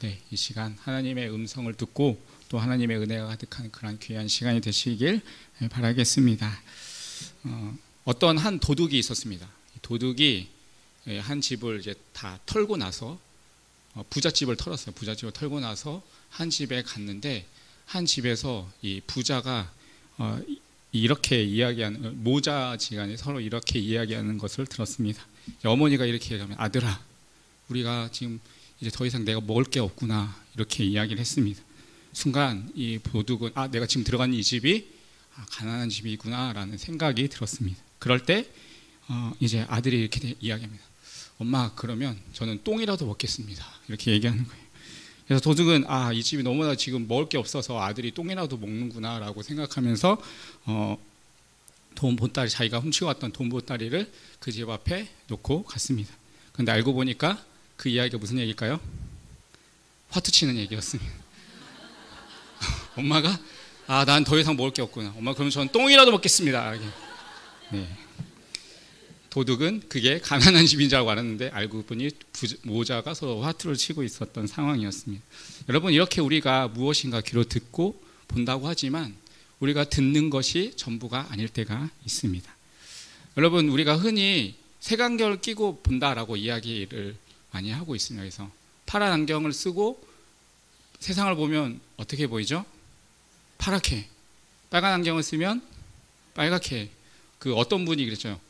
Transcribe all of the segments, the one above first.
네, 이 시간 하나님의 음성을 듣고 또 하나님의 은혜가 가득한 그런 귀한 시간이 되시길 바라겠습니다. 어떤 한 도둑이 있었습니다. 도둑이 한 집을 이제 다 털고 나서 부잣집을 털었어요. 부잣집을 털고 나서 한 집에 갔는데 한 집에서 이 부자가 이렇게 이야기하는 모자지간에 서로 이렇게 이야기하는 것을 들었습니다. 어머니가 이렇게 얘기하면 아들아, 우리가 지금 이제 더 이상 내가 먹을 게 없구나 이렇게 이야기를 했습니다. 순간 이 도둑은 내가 지금 들어간 이 집이 가난한 집이구나라는 생각이 들었습니다. 그럴 때 이제 아들이 이렇게 이야기합니다. 엄마, 그러면 저는 똥이라도 먹겠습니다. 이렇게 얘기하는 거예요. 그래서 도둑은 이 집이 너무나 지금 먹을 게 없어서 아들이 똥이라도 먹는구나 라고 생각하면서 돈 보따리, 자기가 훔치고 왔던 돈 보따리를 그 집 앞에 놓고 갔습니다. 그런데 알고 보니까 그 이야기가 무슨 얘기일까요? 화투치는 얘기였습니다. 엄마가 난 더 이상 먹을 게 없구나. 엄마, 그럼 저는 똥이라도 먹겠습니다. 네. 도둑은 그게 가난한 집인 줄 알았는데 알고 보니 모자가 서로 화투를 치고 있었던 상황이었습니다. 여러분, 이렇게 우리가 무엇인가 귀로 듣고 본다고 하지만 우리가 듣는 것이 전부가 아닐 때가 있습니다. 여러분, 우리가 흔히 색안경을 끼고 본다라고 이야기를 많이 하고 있습니다. 그래서 파란 안경을 쓰고 세상을 보면 어떻게 보이죠? 파랗게. 빨간 안경을 쓰면 빨갛게. 어떤 분이 그랬죠.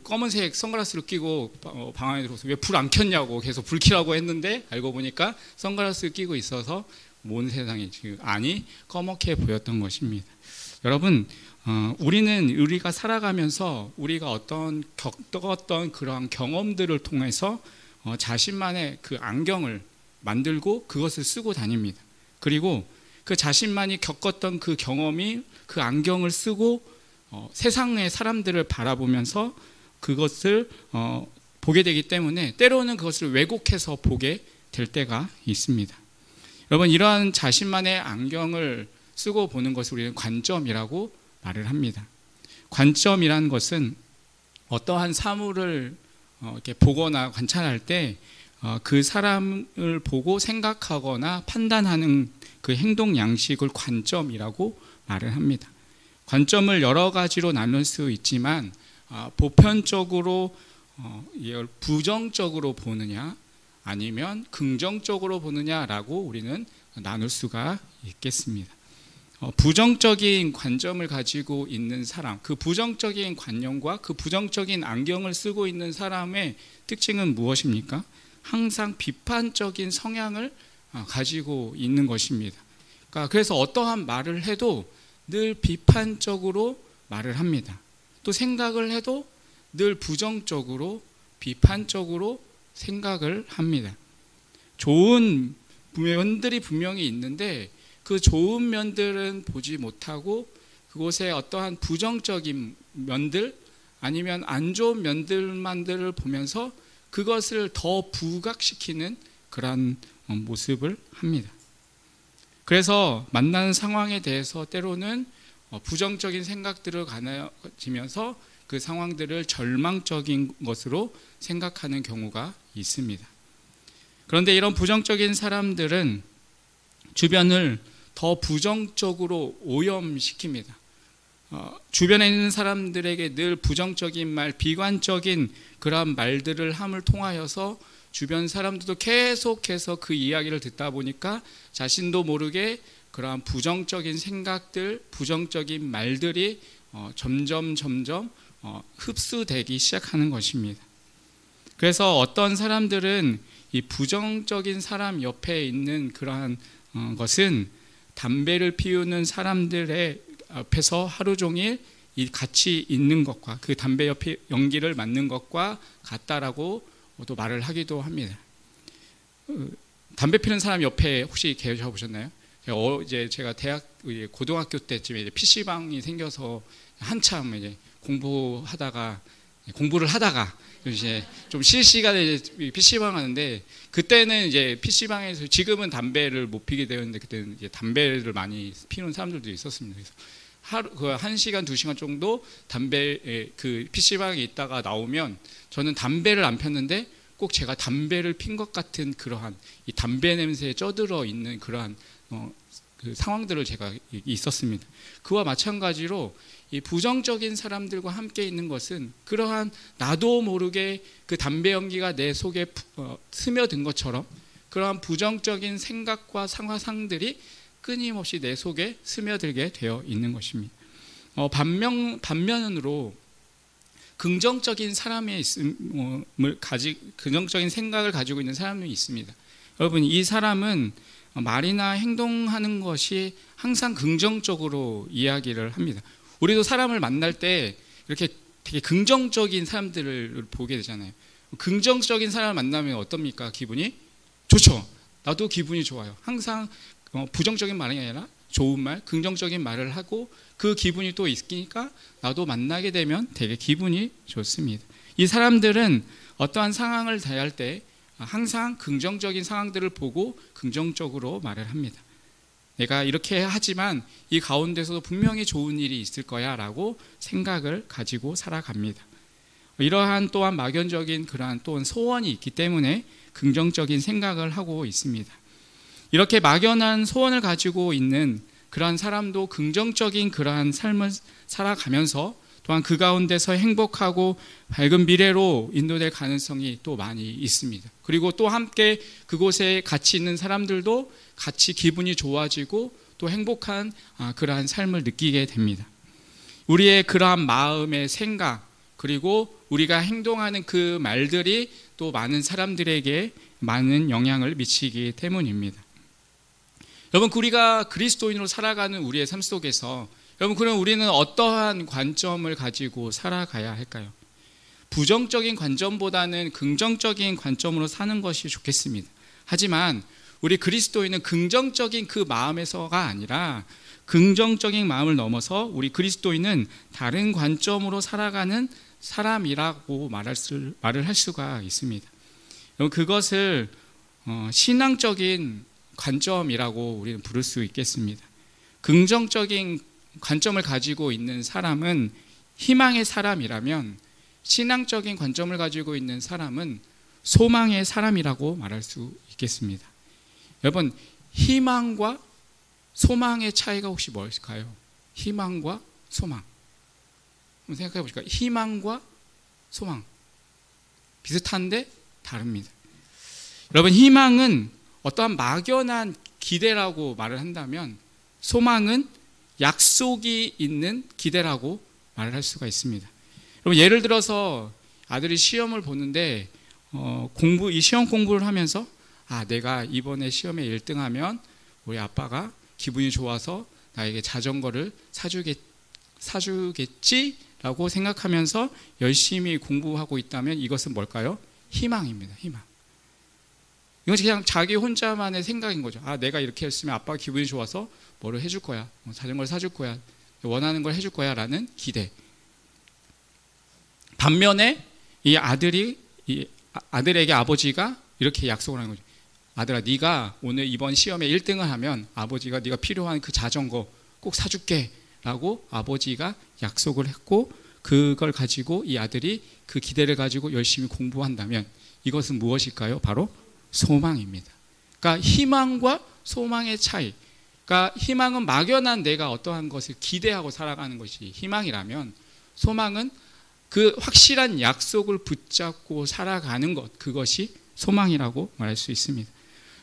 검은색 선글라스를 끼고 방 안에 들어와서 왜 불 안 켰냐고 계속 불 켜라고 했는데 알고 보니까 선글라스를 끼고 있어서 온 세상이 지금 안이 검게 보였던 것입니다. 여러분, 우리가 살아가면서 우리가 겪었던 그러한 경험들을 통해서 자신만의 그 안경을 만들고 그것을 쓰고 다닙니다. 그리고 그 자신만이 겪었던 그 경험이 그 안경을 쓰고 세상의 사람들을 바라보면서 그것을 보게 되기 때문에 때로는 그것을 왜곡해서 보게 될 때가 있습니다. 여러분, 이러한 자신만의 안경을 쓰고 보는 것을 우리는 관점이라고 말을 합니다. 관점이라는 것은 어떠한 사물을 이렇게 보거나 관찰할 때 그 사람을 보고 생각하거나 판단하는 그 행동 양식을 관점이라고 말을 합니다. 관점을 여러 가지로 나눌 수 있지만 보편적으로 이걸 부정적으로 보느냐 아니면 긍정적으로 보느냐라고 우리는 나눌 수가 있겠습니다. 부정적인 관점을 가지고 있는 사람, 그 부정적인 관념과 그 부정적인 안경을 쓰고 있는 사람의 특징은 무엇입니까? 항상 비판적인 성향을 가지고 있는 것입니다. 그래서 어떠한 말을 해도 늘 비판적으로 말을 합니다. 또 생각을 해도 늘 부정적으로 비판적으로 생각을 합니다. 좋은 면들이 분명히 있는데 그 좋은 면들은 보지 못하고 그곳에 어떠한 부정적인 면들 아니면 안 좋은 면들만들을 보면서 그것을 더 부각시키는 그런 모습을 합니다. 그래서 만나는 상황에 대해서 때로는 부정적인 생각들을 가지면서 그 상황들을 절망적인 것으로 생각하는 경우가 있습니다. 그런데 이런 부정적인 사람들은 주변을 더 부정적으로 오염시킵니다. 주변에 있는 사람들에게 늘 부정적인 말, 비관적인 그런 말들을 함을 통하여서 주변 사람들도 계속해서 그 이야기를 듣다 보니까 자신도 모르게 그러한 부정적인 생각들, 부정적인 말들이 점점 흡수되기 시작하는 것입니다. 그래서 어떤 사람들은 이 부정적인 사람 옆에 있는 그러한 것은 담배를 피우는 사람들의 앞에서 하루 종일 같이 있는 것과 그 담배 옆에 연기를 맡는 것과 같다라고 또 말을 하기도 합니다. 담배 피우는 사람 옆에 혹시 계셔보셨나요? 제가 고등학교 때쯤에 이제 PC방이 생겨서 한참 이제 공부를 하다가 이제 좀 실시간에 PC방 하는데 그때는 이제 PC방에서 지금은 담배를 못 피게 되었는데 그때는 이제 담배를 많이 피우는 사람들도 있었습니다. 그래서 하루 1시간, 2시간 정도 담배 그 PC방에 있다가 나오면 저는 담배를 안 폈는데 꼭 제가 담배를 핀 것 같은 그러한 이 담배 냄새에 쪄들어 있는 그러한 그 상황들을 제가 있었습니다. 그와 마찬가지로 이 부정적인 사람들과 함께 있는 것은 그러한 나도 모르게 그 담배 연기가 내 속에 스며든 것처럼 그러한 부정적인 생각과 상황들이 끊임없이 내 속에 스며들게 되어 있는 것입니다. 반면으로 긍정적인 긍정적인 생각을 가지고 있는 사람이 있습니다. 여러분, 이 사람은 말이나 행동하는 것이 항상 긍정적으로 이야기를 합니다. 우리도 사람을 만날 때 이렇게 되게 긍정적인 사람들을 보게 되잖아요. 긍정적인 사람을 만나면 어떻습니까? 기분이 좋죠. 나도 기분이 좋아요. 항상 부정적인 말이 아니라 좋은 말, 긍정적인 말을 하고 그 기분이 또 있으니까 나도 만나게 되면 되게 기분이 좋습니다. 이 사람들은 어떠한 상황을 대할 때 항상 긍정적인 상황들을 보고 긍정적으로 말을 합니다. 내가 이렇게 하지만 이 가운데서도 분명히 좋은 일이 있을 거야 라고 생각을 가지고 살아갑니다. 이러한 또한 막연적인 그러한 또한 소원이 있기 때문에 긍정적인 생각을 하고 있습니다. 이렇게 막연한 소원을 가지고 있는 그러한 사람도 긍정적인 그러한 삶을 살아가면서 또한 그 가운데서 행복하고 밝은 미래로 인도될 가능성이 또 많이 있습니다. 그리고 또 함께 그곳에 같이 있는 사람들도 같이 기분이 좋아지고 또 행복한 그러한 삶을 느끼게 됩니다. 우리의 그러한 마음의 생각 그리고 우리가 행동하는 그 말들이 또 많은 사람들에게 많은 영향을 미치기 때문입니다. 여러분, 우리가 그리스도인으로 살아가는 우리의 삶 속에서 여러분, 그럼 우리는 어떠한 관점을 가지고 살아가야 할까요? 부정적인 관점보다는 긍정적인 관점으로 사는 것이 좋겠습니다. 하지만 우리 그리스도인은 긍정적인 그 마음에서가 아니라 긍정적인 마음을 넘어서 우리 그리스도인은 다른 관점으로 살아가는 사람이라고 말을 할 수가 있습니다. 그것을 신앙적인 관점이라고 우리는 부를 수 있겠습니다. 긍정적인 관점을 가지고 있는 사람은 희망의 사람이라면 신앙적인 관점을 가지고 있는 사람은 소망의 사람이라고 말할 수 있겠습니다. 여러분, 희망과 소망의 차이가 혹시 뭘까요? 희망과 소망. 한번 생각해 보실까요? 희망과 소망. 비슷한데 다릅니다. 여러분, 희망은 어떠한 막연한 기대라고 말을 한다면 소망은 약속이 있는 기대라고 말을 할 수가 있습니다. 여러분, 예를 들어서 아들이 시험을 보는데 이 시험 공부를 하면서 내가 이번에 시험에 1등하면 우리 아빠가 기분이 좋아서 나에게 자전거를 사주겠지라고 생각하면서 열심히 공부하고 있다면 이것은 뭘까요? 희망입니다. 희망. 이건 그냥 자기 혼자만의 생각인 거죠. 내가 이렇게 했으면 아빠가 기분이 좋아서 뭐를 해줄 거야. 자전거를 사줄 거야. 원하는 걸 해줄 거야 라는 기대. 반면에 이 아들에게 아버지가 이렇게 약속을 하는 거죠. 아들아, 네가 오늘 이번 시험에 1등을 하면 아버지가 네가 필요한 그 자전거 꼭 사줄게 라고 아버지가 약속을 했고 그걸 가지고 이 아들이 그 기대를 가지고 열심히 공부한다면 이것은 무엇일까요? 바로 소망입니다. 그러니까 희망과 소망의 차이. 그러니까 희망은 막연한 내가 어떠한 것을 기대하고 살아가는 것이 희망이라면 소망은 그 확실한 약속을 붙잡고 살아가는 것, 그것이 소망이라고 말할 수 있습니다.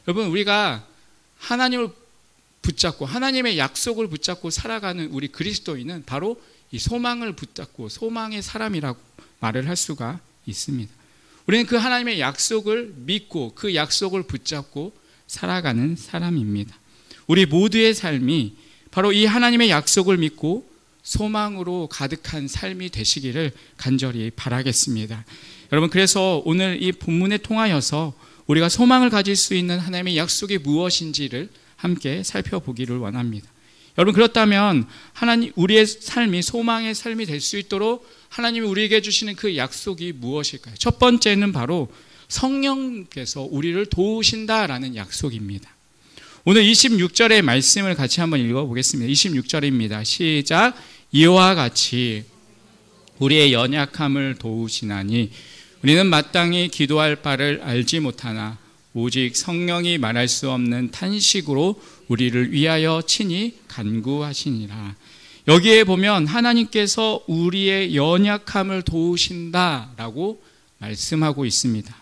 여러분, 우리가 하나님을 붙잡고 하나님의 약속을 붙잡고 살아가는 우리 그리스도인은 바로 이 소망을 붙잡고 소망의 사람이라고 말을 할 수가 있습니다. 우리는 그 하나님의 약속을 믿고 그 약속을 붙잡고 살아가는 사람입니다. 우리 모두의 삶이 바로 이 하나님의 약속을 믿고 소망으로 가득한 삶이 되시기를 간절히 바라겠습니다. 여러분, 그래서 오늘 이 본문에 통하여서 우리가 소망을 가질 수 있는 하나님의 약속이 무엇인지를 함께 살펴보기를 원합니다. 여러분, 그렇다면 우리의 삶이 소망의 삶이 될 수 있도록 하나님이 우리에게 주시는 그 약속이 무엇일까요? 첫 번째는 바로 성령께서 우리를 도우신다라는 약속입니다. 오늘 26절의 말씀을 같이 한번 읽어보겠습니다. 26절입니다. 시작. 이와 같이 우리의 연약함을 도우시나니 우리는 마땅히 기도할 바를 알지 못하나 오직 성령이 말할 수 없는 탄식으로 우리를 위하여 친히 간구하시니라. 여기에 보면 하나님께서 우리의 연약함을 도우신다라고 말씀하고 있습니다.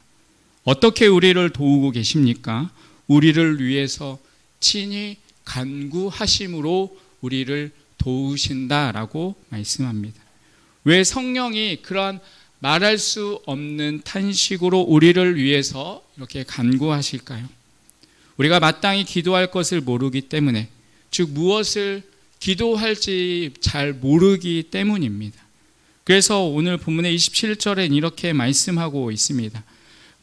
어떻게 우리를 도우고 계십니까? 우리를 위해서 친히 간구하심으로 우리를 도우신다라고 말씀합니다. 왜 성령이 그런 말할 수 없는 탄식으로 우리를 위해서 이렇게 간구하실까요? 우리가 마땅히 기도할 것을 모르기 때문에, 즉 무엇을 기도할지 잘 모르기 때문입니다. 그래서 오늘 본문의 27절엔 이렇게 말씀하고 있습니다.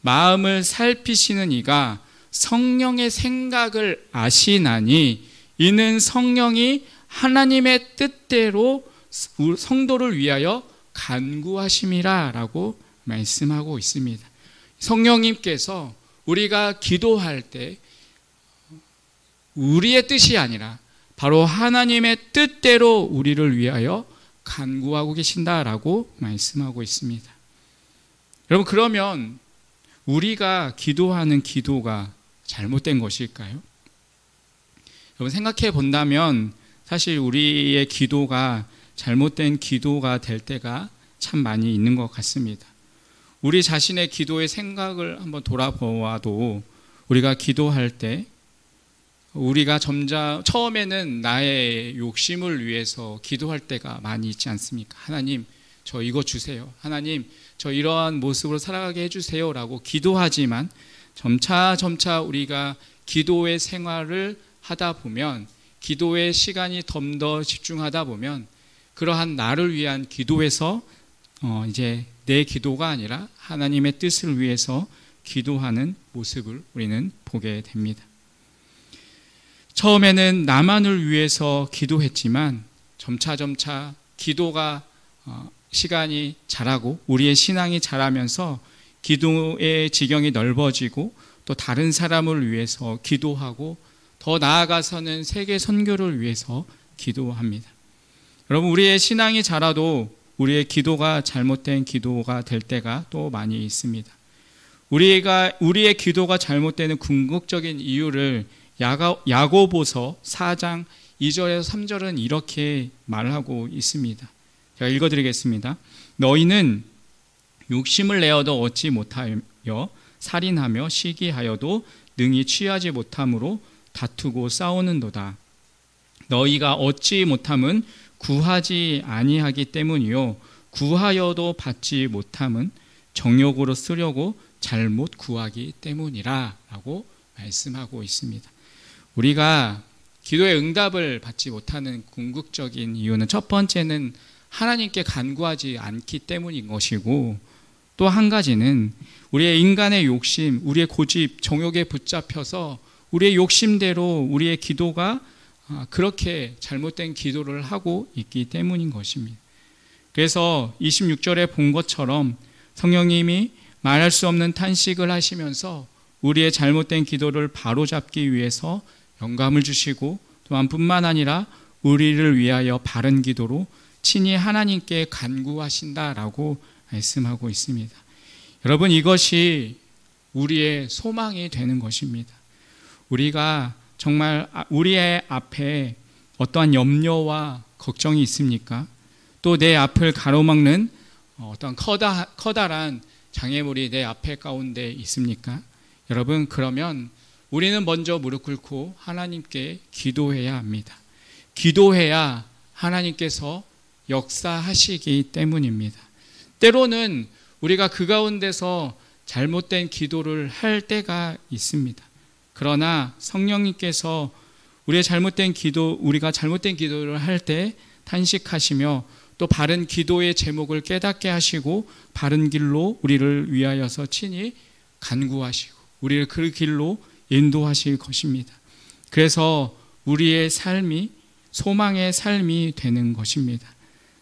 마음을 살피시는 이가 성령의 생각을 아시나니 이는 성령이 하나님의 뜻대로 성도를 위하여 간구하심이라 라고 말씀하고 있습니다. 성령님께서 우리가 기도할 때 우리의 뜻이 아니라 바로 하나님의 뜻대로 우리를 위하여 간구하고 계신다라고 말씀하고 있습니다. 여러분, 그러면 우리가 기도하는 기도가 잘못된 것일까요? 여러분, 생각해 본다면 사실 우리의 기도가 잘못된 기도가 될 때가 참 많이 있는 것 같습니다. 우리 자신의 기도의 생각을 한번 돌아보아도 우리가 기도할 때 우리가 처음에는 나의 욕심을 위해서 기도할 때가 많이 있지 않습니까? 하나님, 저 이거 주세요. 하나님, 저 이러한 모습으로 살아가게 해주세요 라고 기도하지만 점차 우리가 기도의 생활을 하다 보면, 기도의 시간이 좀 더 집중하다 보면 그러한 나를 위한 기도에서 이제 내 기도가 아니라 하나님의 뜻을 위해서 기도하는 모습을 우리는 보게 됩니다. 처음에는 나만을 위해서 기도했지만 점차 기도가 시간이 자라고 우리의 신앙이 자라면서 기도의 지경이 넓어지고 또 다른 사람을 위해서 기도하고 더 나아가서는 세계 선교를 위해서 기도합니다. 여러분, 우리의 신앙이 자라도 우리의 기도가 잘못된 기도가 될 때가 또 많이 있습니다. 우리의 기도가 잘못되는 궁극적인 이유를 야고보서 4장 2절에서 3절은 이렇게 말하고 있습니다. 제가 읽어드리겠습니다. 너희는 욕심을 내어도 얻지 못하여 살인하며 시기하여도 능히 취하지 못함으로 다투고 싸우는도다. 너희가 얻지 못함은 구하지 아니하기 때문이요 구하여도 받지 못함은 정욕으로 쓰려고 잘못 구하기 때문이라 라고 말씀하고 있습니다. 우리가 기도의 응답을 받지 못하는 궁극적인 이유는 첫 번째는 하나님께 간구하지 않기 때문인 것이고, 또 한 가지는 우리의 인간의 욕심, 우리의 고집, 정욕에 붙잡혀서 우리의 욕심대로 우리의 기도가 그렇게 잘못된 기도를 하고 있기 때문인 것입니다. 그래서 26절에 본 것처럼 성령님이 말할 수 없는 탄식을 하시면서 우리의 잘못된 기도를 바로잡기 위해서 영감을 주시고, 또한 뿐만 아니라 우리를 위하여 바른 기도로 친히 하나님께 간구하신다라고 말씀하고 있습니다. 여러분, 이것이 우리의 소망이 되는 것입니다. 우리가 정말 우리의 앞에 어떠한 염려와 걱정이 있습니까? 또 내 앞을 가로막는 어떤 커다란 장애물이 내 앞에 가운데 있습니까? 여러분, 그러면 우리는 먼저 무릎 꿇고 하나님께 기도해야 합니다. 기도해야 하나님께서 역사하시기 때문입니다. 때로는 우리가 그 가운데서 잘못된 기도를 할 때가 있습니다. 그러나 성령님께서 우리가 잘못된 기도를 할 때 탄식하시며 또 바른 기도의 제목을 깨닫게 하시고 바른 길로 우리를 위하여서 친히 간구하시고 우리를 그 길로 인도하실 것입니다. 그래서 우리의 삶이 소망의 삶이 되는 것입니다.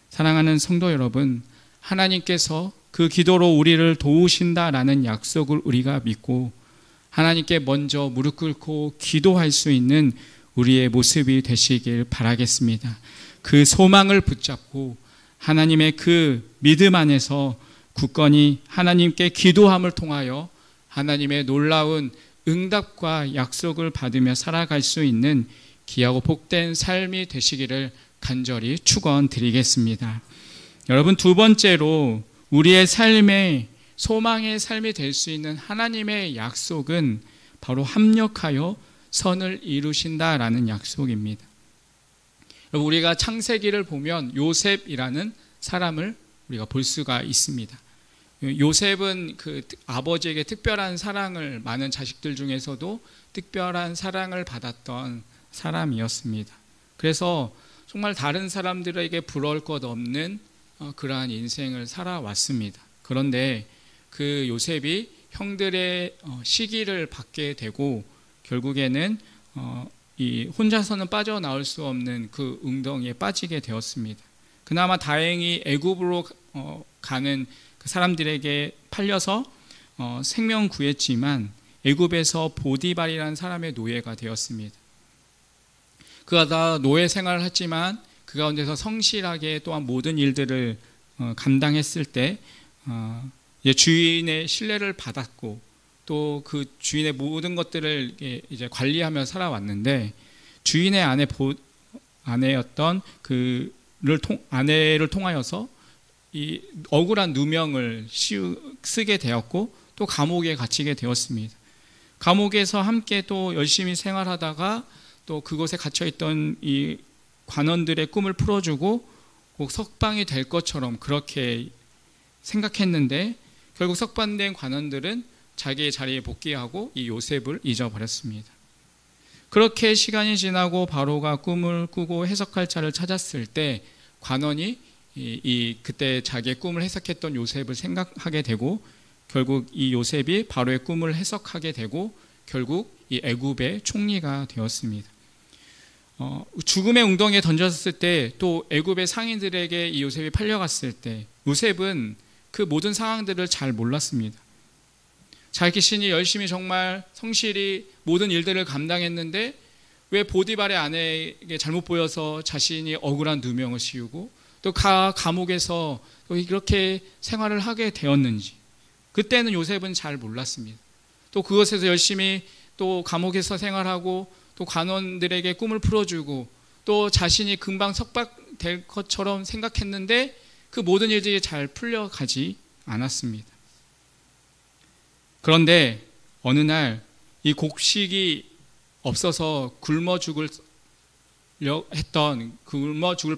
사랑하는 성도 여러분, 하나님께서 그 기도로 우리를 도우신다라는 약속을 우리가 믿고 하나님께 먼저 무릎 꿇고 기도할 수 있는 우리의 모습이 되시길 바라겠습니다. 그 소망을 붙잡고 하나님의 그 믿음 안에서 굳건히 하나님께 기도함을 통하여 하나님의 놀라운 응답과 약속을 받으며 살아갈 수 있는 귀하고 복된 삶이 되시기를 간절히 축원드리겠습니다. 여러분, 두 번째로 우리의 삶에 소망의 삶이 될 수 있는 하나님의 약속은 바로 합력하여 선을 이루신다라는 약속입니다. 우리가 창세기를 보면 요셉이라는 사람을 우리가 볼 수가 있습니다. 요셉은 그 아버지에게 특별한 사랑을, 많은 자식들 중에서도 특별한 사랑을 받았던 사람이었습니다. 그래서 정말 다른 사람들에게 부러울 것 없는 그러한 인생을 살아왔습니다. 그런데 그 요셉이 형들의 시기를 받게 되고 결국에는 이 혼자서는 빠져나올 수 없는 그 웅덩이에 빠지게 되었습니다. 그나마 다행히 애굽으로 가는 그 사람들에게 팔려서 생명 구했지만 애굽에서 보디발이라는 사람의 노예가 되었습니다. 그가 다 노예 생활을 했지만 그 가운데서 성실하게 또한 모든 일들을 감당했을 때 주인의 신뢰를 받았고 또 그 주인의 모든 것들을 이제 관리하며 살아왔는데 주인의 아내였던 아내를 통하여서 이 억울한 누명을 쓰게 되었고 또 감옥에 갇히게 되었습니다. 감옥에서 함께 또 열심히 생활하다가 또 그곳에 갇혀있던 이 관원들의 꿈을 풀어주고 꼭 석방이 될 것처럼 그렇게 생각했는데 결국 석방된 관원들은 자기의 자리에 복귀하고 이 요셉을 잊어버렸습니다. 그렇게 시간이 지나고 바로가 꿈을 꾸고 해석할 자를 찾았을 때 관원이 그때 자기의 꿈을 해석했던 요셉을 생각하게 되고 결국 이 요셉이 바로의 꿈을 해석하게 되고 결국 이 애굽의 총리가 되었습니다. 죽음의 웅덩이에 던졌을 때 또 애굽의 상인들에게 이 요셉이 팔려갔을 때 요셉은 그 모든 상황들을 잘 몰랐습니다. 자기 자신이 열심히 정말 성실히 모든 일들을 감당했는데 왜 보디발의 아내에게 잘못 보여서 자신이 억울한 누명을 씌우고 또 감옥에서 이렇게 생활을 하게 되었는지 그때는 요셉은 잘 몰랐습니다. 또 그것에서 열심히 또 감옥에서 생활하고 또 관원들에게 꿈을 풀어주고 또 자신이 금방 석방될 것처럼 생각했는데 그 모든 일들이 잘 풀려가지 않았습니다. 그런데 어느 날 이 곡식이 없어서 굶어 죽을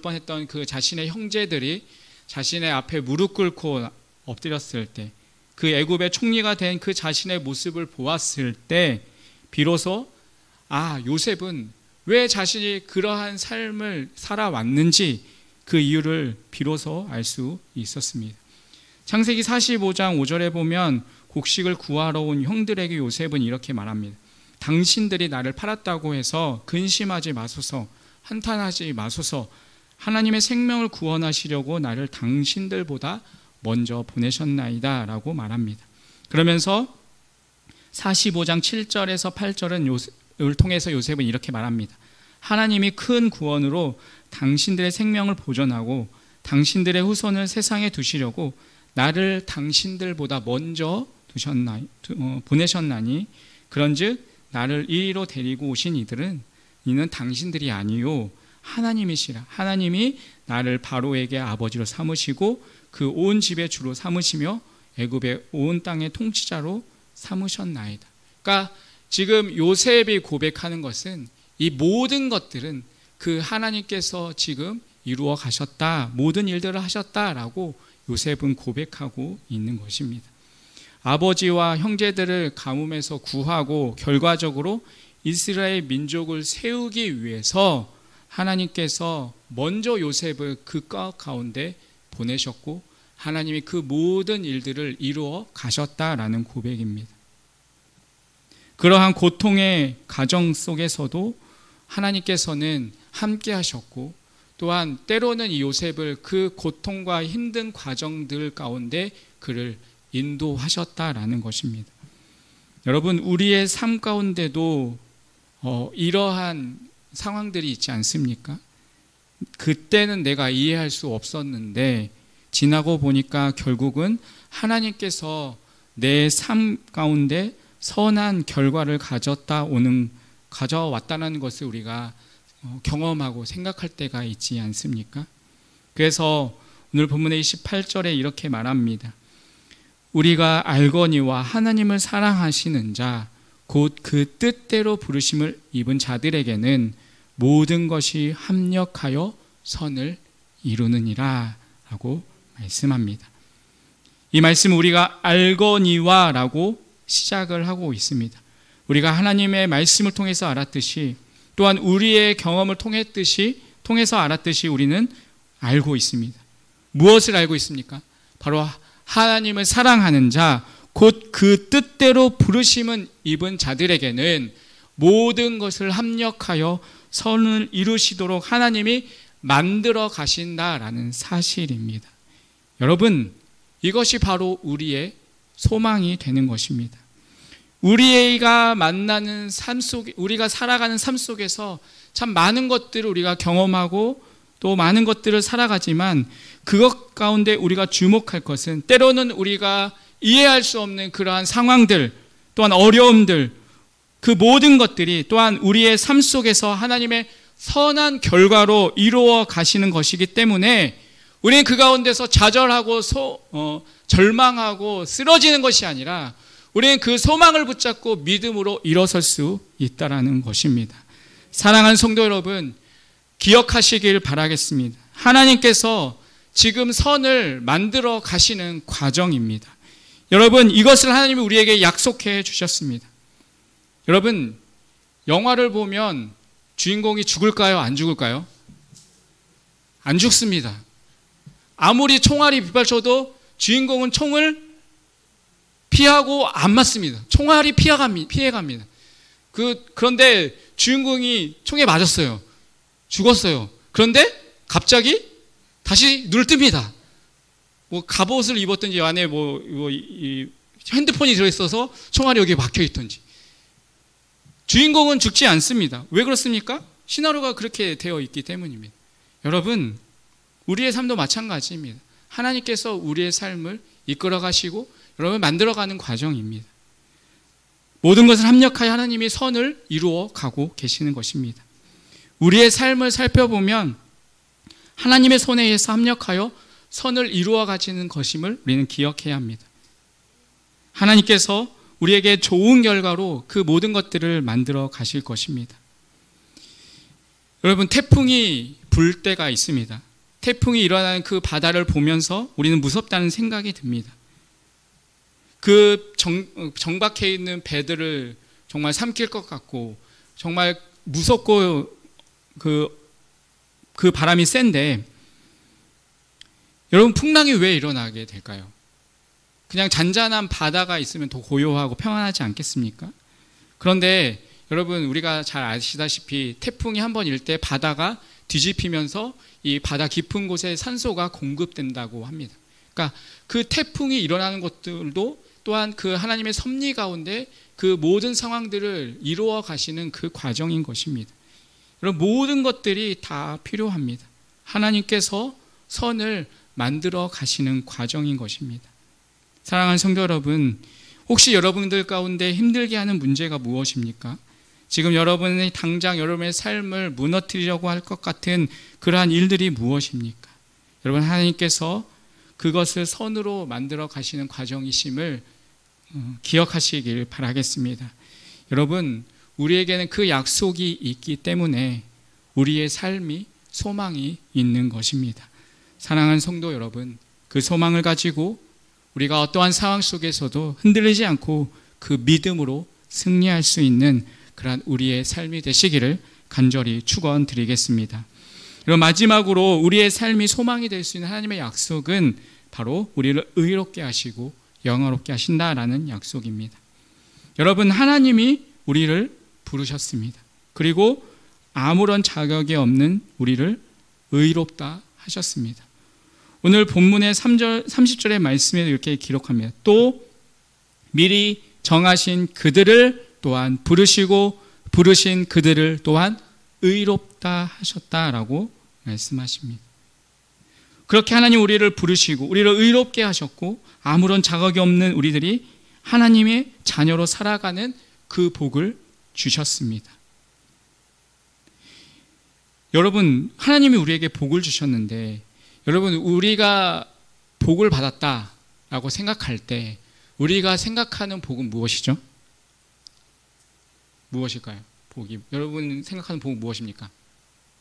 뻔했던 그 자신의 형제들이 자신의 앞에 무릎 꿇고 엎드렸을 때 그 애굽의 총리가 된 그 자신의 모습을 보았을 때 비로소 요셉은 왜 자신이 그러한 삶을 살아왔는지 그 이유를 비로소 알 수 있었습니다. 창세기 45장 5절에 보면 곡식을 구하러 온 형들에게 요셉은 이렇게 말합니다. 당신들이 나를 팔았다고 해서 근심하지 마소서, 한탄하지 마소서. 하나님의 생명을 구원하시려고 나를 당신들보다 먼저 보내셨나이다 라고 말합니다. 그러면서 45장 7절에서 8절은 요셉을 통해서 요셉은 이렇게 말합니다. 하나님이 큰 구원으로 당신들의 생명을 보존하고 당신들의 후손을 세상에 두시려고 나를 당신들보다 먼저 보내셨나니 그런즉 나를 이리로 데리고 오신 이는 당신들이 아니요 하나님이시라. 하나님이 나를 바로에게 아버지로 삼으시고 그 온 집의 주로 삼으시며 애굽의 온 땅의 통치자로 삼으셨나이다. 그러니까 지금 요셉이 고백하는 것은 이 모든 것들은 그 하나님께서 지금 이루어 가셨다, 모든 일들을 하셨다라고 요셉은 고백하고 있는 것입니다. 아버지와 형제들을 가뭄에서 구하고 결과적으로 이스라엘 민족을 세우기 위해서 하나님께서 먼저 요셉을 그 가운데 보내셨고 하나님이 그 모든 일들을 이루어 가셨다라는 고백입니다. 그러한 고통의 가정 속에서도 하나님께서는 함께 하셨고 또한 때로는 이 요셉을 그 고통과 힘든 과정들 가운데 그를 인도하셨다라는 것입니다. 여러분, 우리의 삶 가운데도 이러한 상황들이 있지 않습니까? 그때는 내가 이해할 수 없었는데 지나고 보니까 결국은 하나님께서 내 삶 가운데 선한 결과를 가져왔다는 것을 우리가 경험하고 생각할 때가 있지 않습니까? 그래서 오늘 본문의 28절에 이렇게 말합니다. 우리가 알거니와 하나님을 사랑하시는 자 곧 그 뜻대로 부르심을 입은 자들에게는 모든 것이 합력하여 선을 이루느니라 라고 말씀합니다. 이 말씀은 우리가 알거니와 라고 시작을 하고 있습니다. 우리가 하나님의 말씀을 통해서 알았듯이 또한 우리의 경험을 통해서 알았듯이 우리는 알고 있습니다. 무엇을 알고 있습니까? 바로 하나님을 사랑하는 자 곧 그 뜻대로 부르심은 입은 자들에게는 모든 것을 합력하여 선을 이루시도록 하나님이 만들어 가신다라는 사실입니다. 여러분, 이것이 바로 우리의 소망이 되는 것입니다. 우리가 만나는 삶 속에, 우리가 살아가는 삶 속에서 참 많은 것들을 우리가 경험하고 또 많은 것들을 살아가지만 그것 가운데 우리가 주목할 것은 때로는 우리가 이해할 수 없는 그러한 상황들, 또한 어려움들, 그 모든 것들이 또한 우리의 삶 속에서 하나님의 선한 결과로 이루어 가시는 것이기 때문에 우리는 그 가운데서 좌절하고 절망하고 쓰러지는 것이 아니라 우리는 그 소망을 붙잡고 믿음으로 일어설 수 있다라는 것입니다. 사랑하는 성도 여러분, 기억하시길 바라겠습니다. 하나님께서 지금 선을 만들어 가시는 과정입니다. 여러분, 이것을 하나님이 우리에게 약속해 주셨습니다. 여러분, 영화를 보면 주인공이 죽을까요? 안 죽을까요? 안 죽습니다. 아무리 총알이 빗발쳐도 주인공은 총을 피하고 안 맞습니다. 총알이 피해갑니다. 그런데 주인공이 총에 맞았어요. 죽었어요. 그런데 갑자기 다시 눈을 뜹니다. 갑옷을 입었든지 안에 이 핸드폰이 들어있어서 총알이 여기에 막혀있든지. 주인공은 죽지 않습니다. 왜 그렇습니까? 시나리오가 그렇게 되어 있기 때문입니다. 여러분, 우리의 삶도 마찬가지입니다. 하나님께서 우리의 삶을 이끌어 가시고 여러분 만들어가는 과정입니다. 모든 것을 합력하여 하나님이 선을 이루어 가고 계시는 것입니다. 우리의 삶을 살펴보면 하나님의 손에 의해서 합력하여 선을 이루어 가시는 것임을 우리는 기억해야 합니다. 하나님께서 우리에게 좋은 결과로 그 모든 것들을 만들어 가실 것입니다. 여러분, 태풍이 불 때가 있습니다. 태풍이 일어나는 그 바다를 보면서 우리는 무섭다는 생각이 듭니다. 그 정박해 있는 배들을 정말 삼킬 것 같고 정말 무섭고 그 바람이 센데 여러분, 풍랑이 왜 일어나게 될까요? 그냥 잔잔한 바다가 있으면 더 고요하고 평안하지 않겠습니까? 그런데 여러분, 우리가 잘 아시다시피 태풍이 한번 일 때 바다가 뒤집히면서 이 바다 깊은 곳에 산소가 공급된다고 합니다. 그러니까 그 태풍이 일어나는 것들도 또한 그 하나님의 섭리 가운데 그 모든 상황들을 이루어 가시는 그 과정인 것입니다. 여러분, 모든 것들이 다 필요합니다. 하나님께서 선을 만들어 가시는 과정인 것입니다. 사랑하는 성도 여러분, 혹시 여러분들 가운데 힘들게 하는 문제가 무엇입니까? 지금 여러분이 당장 여러분의 삶을 무너뜨리려고 할 것 같은 그러한 일들이 무엇입니까? 여러분, 하나님께서 그것을 선으로 만들어 가시는 과정이심을 기억하시길 바라겠습니다. 여러분, 우리에게는 그 약속이 있기 때문에 우리의 삶이 소망이 있는 것입니다. 사랑하는 성도 여러분, 그 소망을 가지고 우리가 어떠한 상황 속에서도 흔들리지 않고 그 믿음으로 승리할 수 있는 그러한 우리의 삶이 되시기를 간절히 축원드리겠습니다. 그리고 마지막으로 우리의 삶이 소망이 될 수 있는 하나님의 약속은 바로 우리를 의롭게 하시고 영화롭게 하신다라는 약속입니다. 여러분, 하나님이 우리를 부르셨습니다. 그리고 아무런 자격이 없는 우리를 의롭다 하셨습니다. 오늘 본문의 30절의 말씀에 이렇게 기록합니다. 또 미리 정하신 그들을 또한 부르시고 부르신 그들을 또한 의롭다 하셨다라고 말씀하십니다. 그렇게 하나님 우리를 부르시고 우리를 의롭게 하셨고 아무런 자격이 없는 우리들이 하나님의 자녀로 살아가는 그 복을 주셨습니다. 여러분, 하나님이 우리에게 복을 주셨는데 여러분, 우리가 복을 받았다라고 생각할 때 우리가 생각하는 복은 무엇이죠? 무엇일까요? 복이, 여러분 생각하는 복은 무엇입니까?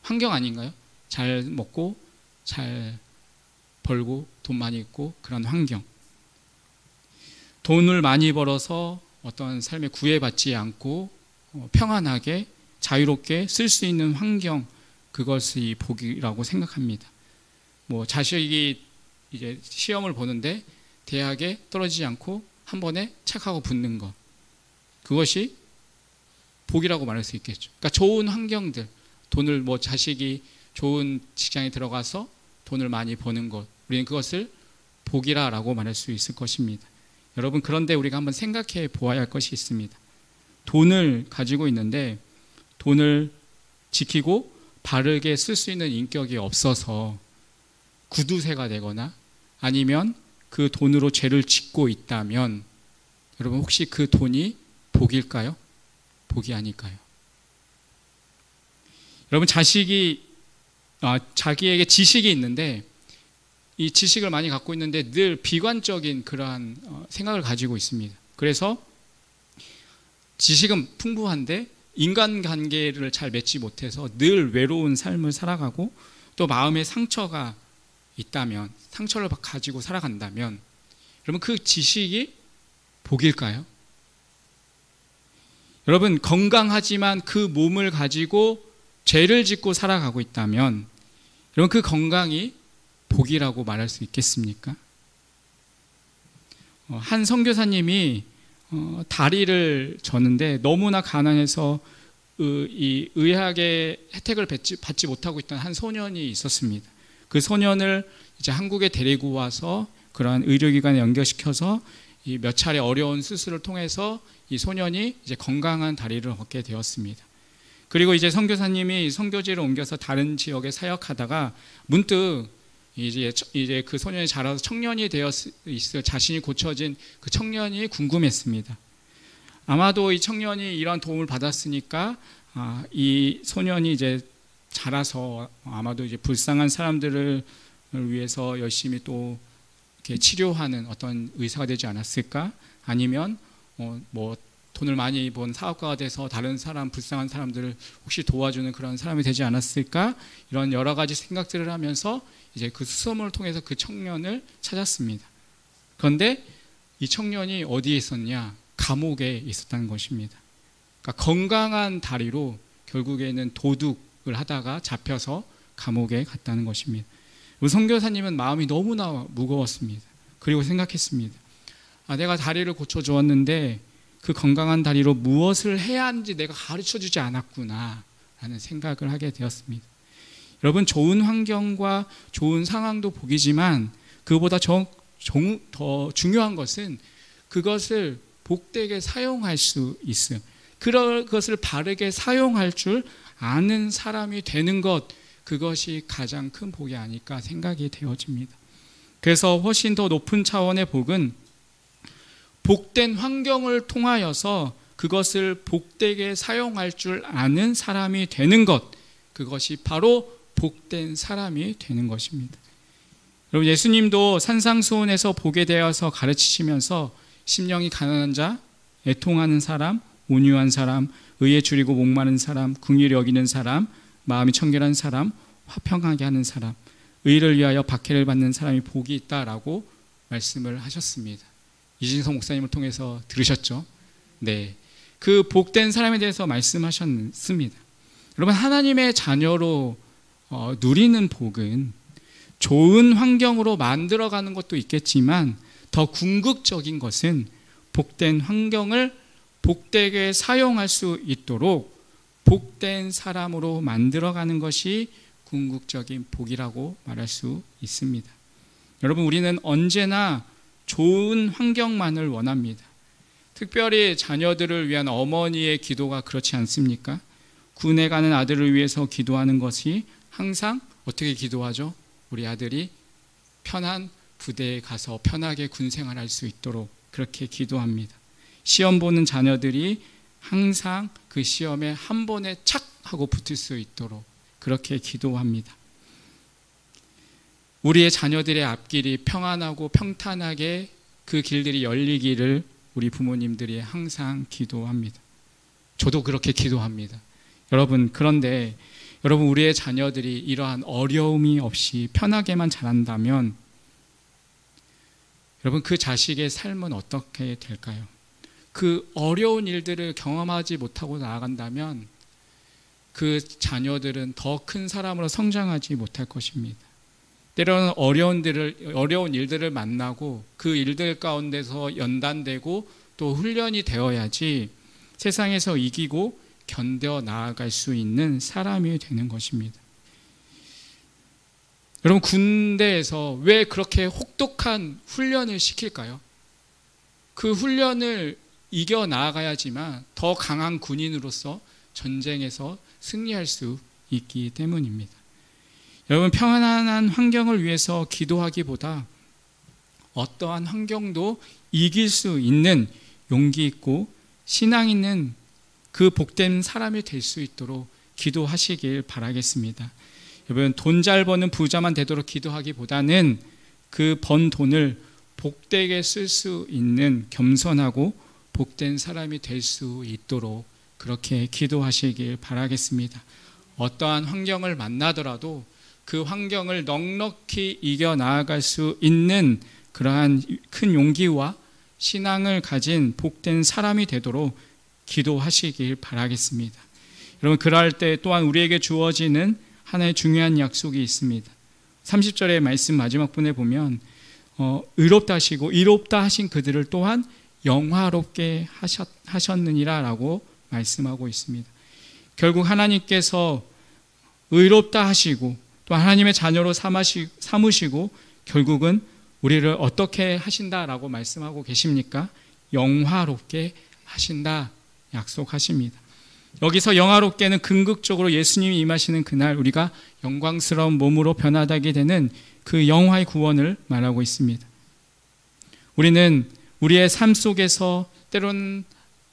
환경 아닌가요? 잘 먹고 잘 벌고 돈 많이 있고 그런 환경. 돈을 많이 벌어서 어떤 삶에 구애받지 않고 평안하게 자유롭게 쓸 수 있는 환경, 그것이 복이라고 생각합니다. 뭐 자식이 이제 시험을 보는데 대학에 떨어지지 않고 한 번에 착하고 붙는 것, 그것이 복이라고 말할 수 있겠죠. 그러니까 좋은 환경들, 돈을 뭐 자식이 좋은 직장에 들어가서 돈을 많이 버는 것, 우리는 그것을 복이라고 말할 수 있을 것입니다. 여러분, 그런데 우리가 한번 생각해 보아야 할 것이 있습니다. 돈을 가지고 있는데 돈을 지키고 바르게 쓸 수 있는 인격이 없어서 구두쇠가 되거나 아니면 그 돈으로 죄를 짓고 있다면 여러분, 혹시 그 돈이 복일까요? 복이 아닐까요? 여러분, 자기에게 지식이 있는데 이 지식을 많이 갖고 있는데 늘 비관적인 그러한 생각을 가지고 있습니다. 그래서 지식은 풍부한데 인간관계를 잘 맺지 못해서 늘 외로운 삶을 살아가고 또 마음에 상처가 있다면, 상처를 가지고 살아간다면 여러분, 그 지식이 복일까요? 여러분, 건강하지만 그 몸을 가지고 죄를 짓고 살아가고 있다면 여러분, 그 건강이 복이라고 말할 수 있겠습니까? 한 선교사님이 다리를 졌는데 너무나 가난해서 이 의학의 혜택을 받지 못하고 있던 한 소년이 있었습니다. 그 소년을 이제 한국에 데리고 와서 그러한 의료기관에 연결시켜서 이 몇 차례 어려운 수술을 통해서 이 소년이 이제 건강한 다리를 얻게 되었습니다. 그리고 이제 선교사님이 선교지를 옮겨서 다른 지역에 사역하다가 문득 이제 그 소년이 자라서 청년이 되었을 자신이 고쳐진 그 청년이 궁금했습니다. 아마도 이 청년이 이런 도움을 받았으니까 이 소년이 이제 자라서 아마도 이제 불쌍한 사람들을 위해서 열심히 또 이렇게 치료하는 어떤 의사가 되지 않았을까? 아니면 뭐 돈을 많이 번 사업가가 돼서 다른 사람, 불쌍한 사람들을 혹시 도와주는 그런 사람이 되지 않았을까? 이런 여러 가지 생각들을 하면서 이제 그 수소문을 통해서 그 청년을 찾았습니다. 그런데 이 청년이 어디에 있었냐? 감옥에 있었다는 것입니다. 그러니까 건강한 다리로 결국에는 도둑을 하다가 잡혀서 감옥에 갔다는 것입니다. 선교사님은 마음이 너무나 무거웠습니다. 그리고 생각했습니다. 내가 다리를 고쳐주었는데 그 건강한 다리로 무엇을 해야 하는지 내가 가르쳐주지 않았구나 라는 생각을 하게 되었습니다. 여러분, 좋은 환경과 좋은 상황도 복이지만 그보다 더 중요한 것은 그것을 복되게 사용할 수 있어요. 그것을 바르게 사용할 줄 아는 사람이 되는 것, 그것이 가장 큰 복이 아닐까 생각이 되어집니다. 그래서 훨씬 더 높은 차원의 복은 복된 환경을 통하여서 그것을 복되게 사용할 줄 아는 사람이 되는 것, 그것이 바로 복된 사람이 되는 것입니다. 여러분, 예수님도 산상수훈에서 보게 되어서 가르치시면서 심령이 가난한 자, 애통하는 사람, 온유한 사람, 의에 줄이고 목마른 사람, 긍휼히 여기는 사람, 마음이 청결한 사람, 화평하게 하는 사람, 의를 위하여 박해를 받는 사람이 복이 있다라고 말씀을 하셨습니다. 이진성 목사님을 통해서 들으셨죠? 네, 그 복된 사람에 대해서 말씀하셨습니다. 여러분, 하나님의 자녀로 누리는 복은 좋은 환경으로 만들어가는 것도 있겠지만 더 궁극적인 것은 복된 환경을 복되게 사용할 수 있도록 복된 사람으로 만들어가는 것이 궁극적인 복이라고 말할 수 있습니다. 여러분, 우리는 언제나 좋은 환경만을 원합니다. 특별히 자녀들을 위한 어머니의 기도가 그렇지 않습니까? 군에 가는 아들을 위해서 기도하는 것이 항상 어떻게 기도하죠? 우리 아들이 편한 부대에 가서 편하게 군생활할 수 있도록 그렇게 기도합니다. 시험 보는 자녀들이 항상 그 시험에 한 번에 착 하고 붙을 수 있도록 그렇게 기도합니다. 우리의 자녀들의 앞길이 평안하고 평탄하게 그 길들이 열리기를 우리 부모님들이 항상 기도합니다. 저도 그렇게 기도합니다. 여러분, 그런데 여러분, 우리의 자녀들이 이러한 어려움이 없이 편하게만 자란다면 여러분, 그 자식의 삶은 어떻게 될까요? 그 어려운 일들을 경험하지 못하고 나아간다면 그 자녀들은 더 큰 사람으로 성장하지 못할 것입니다. 때로는 어려운 일들을 만나고 그 일들 가운데서 연단되고 또 훈련이 되어야지 세상에서 이기고 견뎌 나아갈 수 있는 사람이 되는 것입니다. 여러분, 군대에서 왜 그렇게 혹독한 훈련을 시킬까요? 그 훈련을 이겨 나아가야지만 더 강한 군인으로서 전쟁에서 승리할 수 있기 때문입니다. 여러분, 평안한 환경을 위해서 기도하기보다 어떠한 환경도 이길 수 있는 용기 있고 신앙 있는 그 복된 사람이 될 수 있도록 기도하시길 바라겠습니다. 여러분, 돈 잘 버는 부자만 되도록 기도하기보다는 그 번 돈을 복되게 쓸 수 있는 겸손하고 복된 사람이 될 수 있도록 그렇게 기도하시길 바라겠습니다. 어떠한 환경을 만나더라도 그 환경을 넉넉히 이겨 나아갈 수 있는 그러한 큰 용기와 신앙을 가진 복된 사람이 되도록 기도하시길 바라겠습니다. 여러분, 그럴 때 또한 우리에게 주어지는 하나의 중요한 약속이 있습니다. 30절의 말씀 마지막 분에 보면 의롭다 하시고 이롭다 하신 그들을 또한 영화롭게 하셨느니라 라고 말씀하고 있습니다. 결국 하나님께서 의롭다 하시고 또 하나님의 자녀로 삼으시고 결국은 우리를 어떻게 하신다라고 말씀하고 계십니까? 영화롭게 하신다 약속하십니다. 여기서 영화롭게는 궁극적으로 예수님이 임하시는 그날 우리가 영광스러운 몸으로 변화되게 되는 그 영화의 구원을 말하고 있습니다. 우리는 우리의 삶 속에서 때로는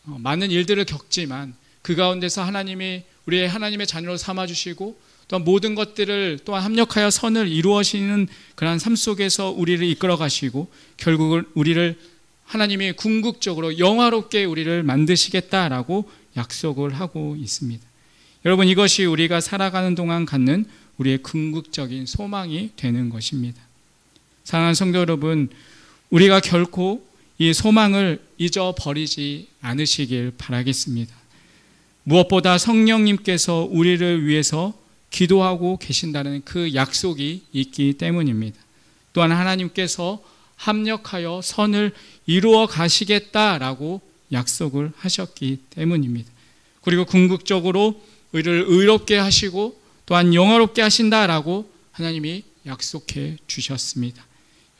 많은 일들을 겪지만 그 가운데서 하나님이 우리의 하나님의 자녀로 삼아주시고 또한 모든 것들을 또한 합력하여 선을 이루어지는 그러한 삶 속에서 우리를 이끌어 가시고 결국은 우리를 하나님이 궁극적으로 영화롭게 우리를 만드시겠다라고 약속을 하고 있습니다. 여러분, 이것이 우리가 살아가는 동안 갖는 우리의 궁극적인 소망이 되는 것입니다. 사랑하는 성도 여러분, 우리가 결코 이 소망을 잊어버리지 않으시길 바라겠습니다. 무엇보다 성령님께서 우리를 위해서 기도하고 계신다는 그 약속이 있기 때문입니다. 또한 하나님께서 합력하여 선을 이루어 가시겠다라고 약속을 하셨기 때문입니다. 그리고 궁극적으로 우리를 의롭게 하시고 또한 영화롭게 하신다라고 하나님이 약속해 주셨습니다.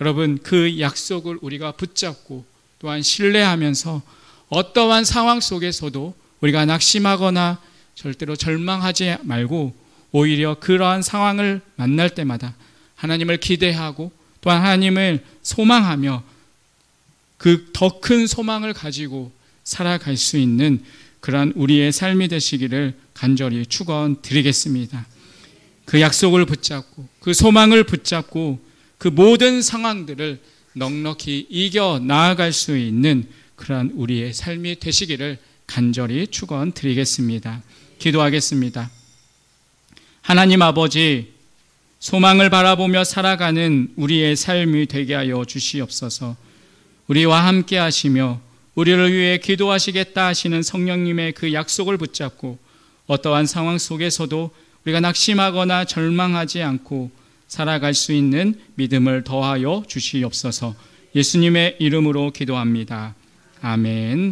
여러분, 그 약속을 우리가 붙잡고 또한 신뢰하면서 어떠한 상황 속에서도 우리가 낙심하거나 절대로 절망하지 말고 오히려 그러한 상황을 만날 때마다 하나님을 기대하고 또한 하나님을 소망하며 그 더 큰 소망을 가지고 살아갈 수 있는 그러한 우리의 삶이 되시기를 간절히 축원드리겠습니다. 그 약속을 붙잡고 그 소망을 붙잡고 그 모든 상황들을 넉넉히 이겨 나아갈 수 있는 그러한 우리의 삶이 되시기를 간절히 축원드리겠습니다. 기도하겠습니다. 하나님 아버지, 소망을 바라보며 살아가는 우리의 삶이 되게 하여 주시옵소서. 우리와 함께 하시며 우리를 위해 기도하시겠다 하시는 성령님의 그 약속을 붙잡고 어떠한 상황 속에서도 우리가 낙심하거나 절망하지 않고 살아갈 수 있는 믿음을 더하여 주시옵소서. 예수님의 이름으로 기도합니다. 아멘.